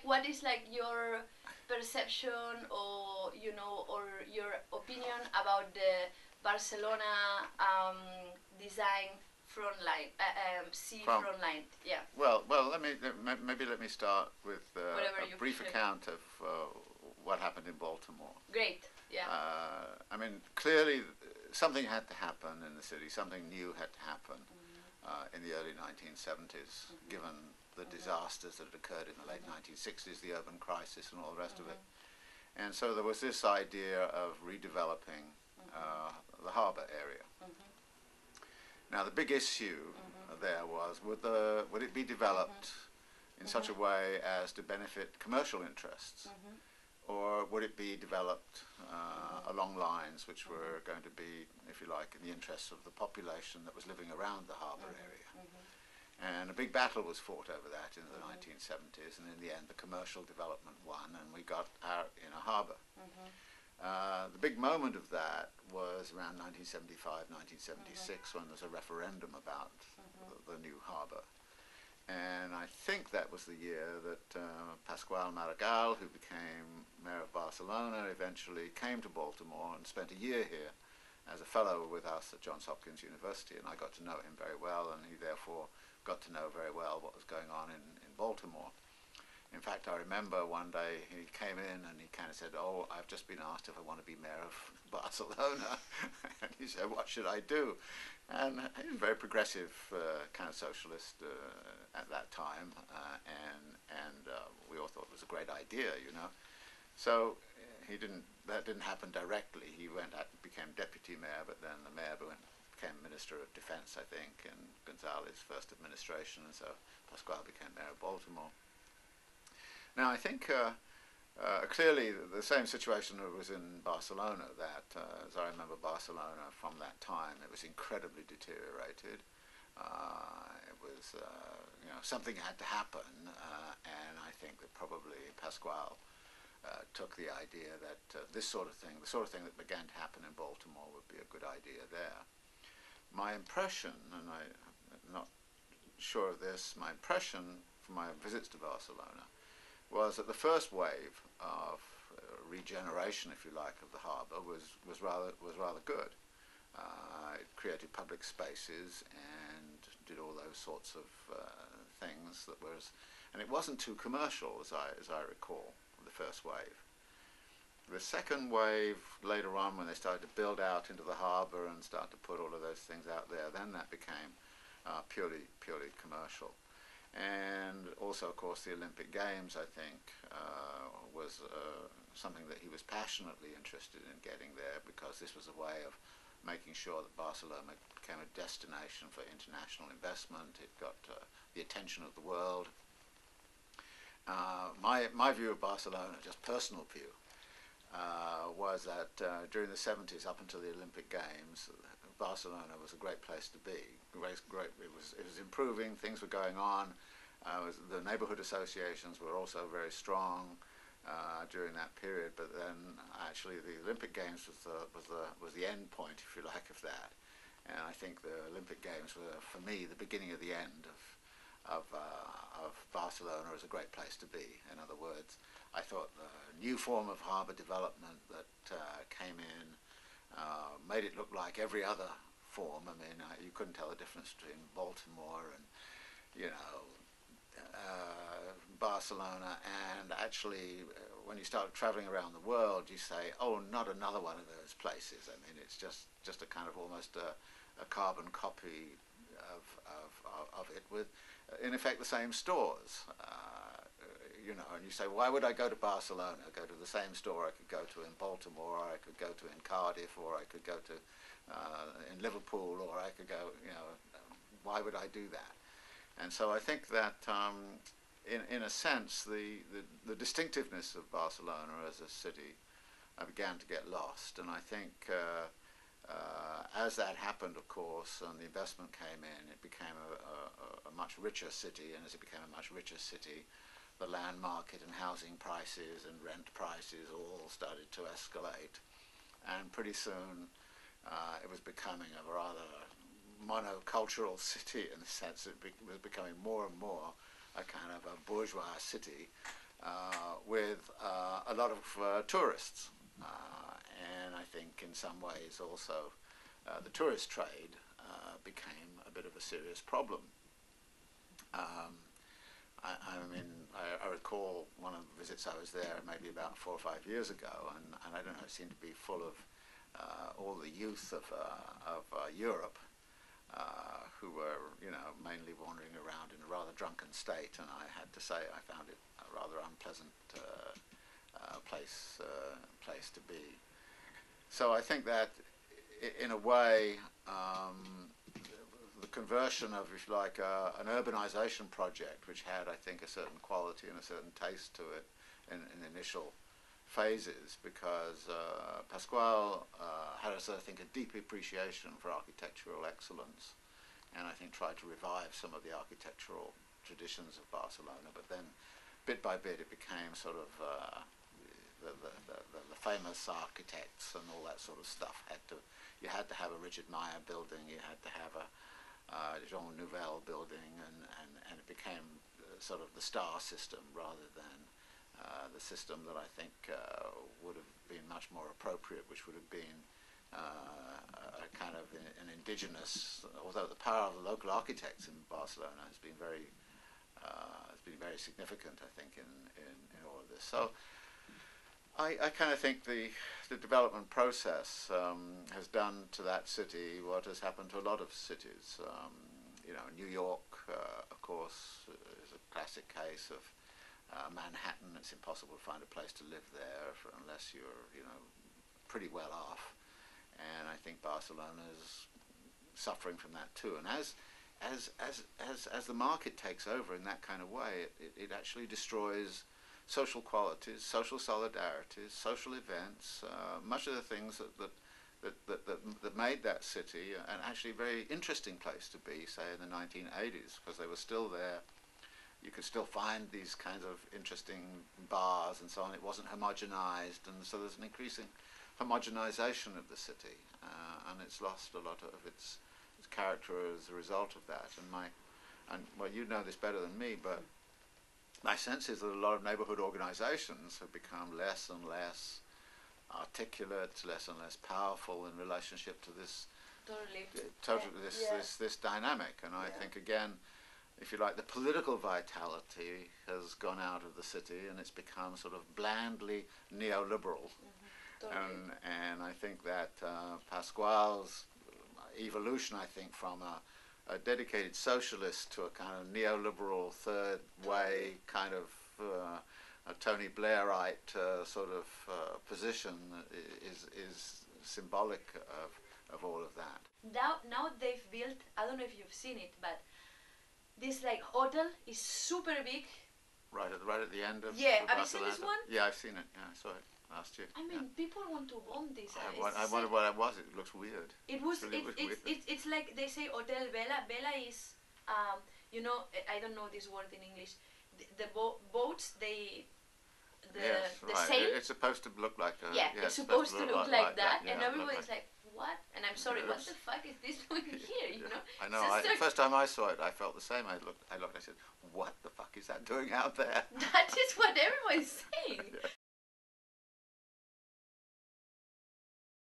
what is like your perception, or you know, or your opinion about the Barcelona design front line, sea front line? Yeah. Well, maybe let me start with a brief account of what happened in Baltimore. Great. Yeah. I mean, clearly something had to happen in the city. Something new had to happen in the early 1970s, given the disasters that had occurred in the late 1960s, the urban crisis and all the rest of it. And so there was this idea of redeveloping the harbour area. Now the big issue there was, would it be developed in such a way as to benefit commercial interests, or would it be developed along lines which were going to be, if you like, in the interests of the population that was living around the harbour area? And a big battle was fought over that in the 1970s, and in the end the commercial development won, and we got our inner harbour. The big moment of that was around 1975, 1976, when there was a referendum about the new harbour. And I think that was the year that Pasqual Maragall, who became mayor of Barcelona, eventually came to Baltimore and spent a year here as a fellow with us at Johns Hopkins University, and I got to know him very well, and he therefore got to know very well what was going on in Baltimore. In fact, I remember one day he came in and he kind of said, "Oh, I've just been asked if I want to be mayor of Barcelona." And he said, "What should I do?" And he was a very progressive kind of socialist at that time, and we all thought it was a great idea, you know. So that didn't happen directly. He went out and became deputy mayor, but then the mayor became Minister of Defense, I think, in Gonzalez's first administration, and so Pasqual became mayor of Baltimore. Now, I think clearly the same situation was in Barcelona, that, as I remember Barcelona from that time, it was incredibly deteriorated. It was, you know, something had to happen, and I think that probably Pasqual took the idea that this sort of thing, the sort of thing that began to happen in Baltimore, would be a good idea there. My impression, and I'm not sure of this, my impression from my visits to Barcelona was that the first wave of regeneration, if you like, of the harbour was rather good. It created public spaces and did all those sorts of things that was, and it wasn't too commercial, as I recall, the first wave. The second wave later on, when they started to build out into the harbour and start to put all of those things out there, then that became purely commercial. And also, of course, the Olympic Games, I think, was something that he was passionately interested in getting there, because this was a way of making sure that Barcelona became a destination for international investment. It got the attention of the world. My view of Barcelona, just personal view, was that during the 70s, up until the Olympic Games, Barcelona was a great place to be. It was improving. Things were going on. The neighborhood associations were also very strong during that period. But then, actually, the Olympic Games was the end point, if you like, of that. And I think the Olympic Games were, for me, the beginning of the end of Barcelona as a great place to be. In other words, I thought the new form of harbour development that came in made it look like every other form. I mean, you couldn't tell the difference between Baltimore and, you know, Barcelona, and actually when you start travelling around the world, you say, oh, not another one of those places. I mean, it's just a kind of almost a carbon copy of it, with in effect the same stores. You know, and you say, why would I go to Barcelona? Go to the same store I could go to in Baltimore, or I could go to in Cardiff, or I could go to in Liverpool, or I could go, you know, why would I do that? And so I think that in a sense the distinctiveness of Barcelona as a city began to get lost. And I think as that happened, of course, and the investment came in, it became a much richer city, and as it became a much richer city, the land market and housing prices and rent prices all started to escalate, and pretty soon it was becoming a rather monocultural city, in the sense that it was becoming more and more a kind of a bourgeois city, with a lot of tourists. And I think in some ways also the tourist trade became a bit of a serious problem. I recall one of the visits I was there maybe about 4 or 5 years ago, and I don't know, it seemed to be full of all the youth of Europe who were, mainly wandering around in a rather drunken state, and I had to say I found it a rather unpleasant place to be. So I think that, in a way, the conversion of, if you like, an urbanization project, which had, I think, a certain quality and a certain taste to it in initial phases, because Pasquale had, I think, a deep appreciation for architectural excellence, and I think tried to revive some of the architectural traditions of Barcelona. But then, bit by bit, it became sort of the famous architects and all that sort of stuff. You had to have a Richard Meyer building, you had to have a Jean Nouvel building, and it became sort of the star system rather than the system that I think would have been much more appropriate, which would have been a kind of an indigenous, although the power of the local architects in Barcelona has been very significant, I think, in all of this. So I kind of think the development process has done to that city what has happened to a lot of cities. New York, of course, is a classic case of Manhattan. It's impossible to find a place to live there unless you're, pretty well off. And I think Barcelona is suffering from that too. And as the market takes over in that kind of way, it actually destroys social qualities, social solidarities, social events, much of the things that made that city an actually very interesting place to be, say, in the 1980s, because they were still there. You could still find these kinds of interesting bars and so on. It wasn't homogenized, and so there's an increasing homogenization of the city, and it's lost a lot of its character as a result of that. And well, you know this better than me, but my sense is that a lot of neighborhood organizations have become less and less articulate, less and less powerful in relationship to this this dynamic. And I think, again, if you like, the political vitality has gone out of the city, and it's become sort of blandly neoliberal. And I think that Pasquale's evolution, I think, from a dedicated socialist to a kind of neoliberal third way kind of a Tony Blairite sort of position is symbolic of all of that. Now they've built, I don't know if you've seen it, but this hotel is super big. Right at the end of have you seen this one? Yeah, I've seen it. Yeah, I saw it last year. I mean, people want to own this. I wonder what it was. It looks weird. It's like they say Hotel Vela. Vela is, I don't know this word in English. The boats, the sail. It's supposed to look like a. Yeah, it's supposed to look like that, and everybody's like, what? And I'm sorry, what the fuck is this doing here? I know. The first time I saw it, I felt the same. I looked. I said, what the fuck is that doing out there? That is what everybody's saying.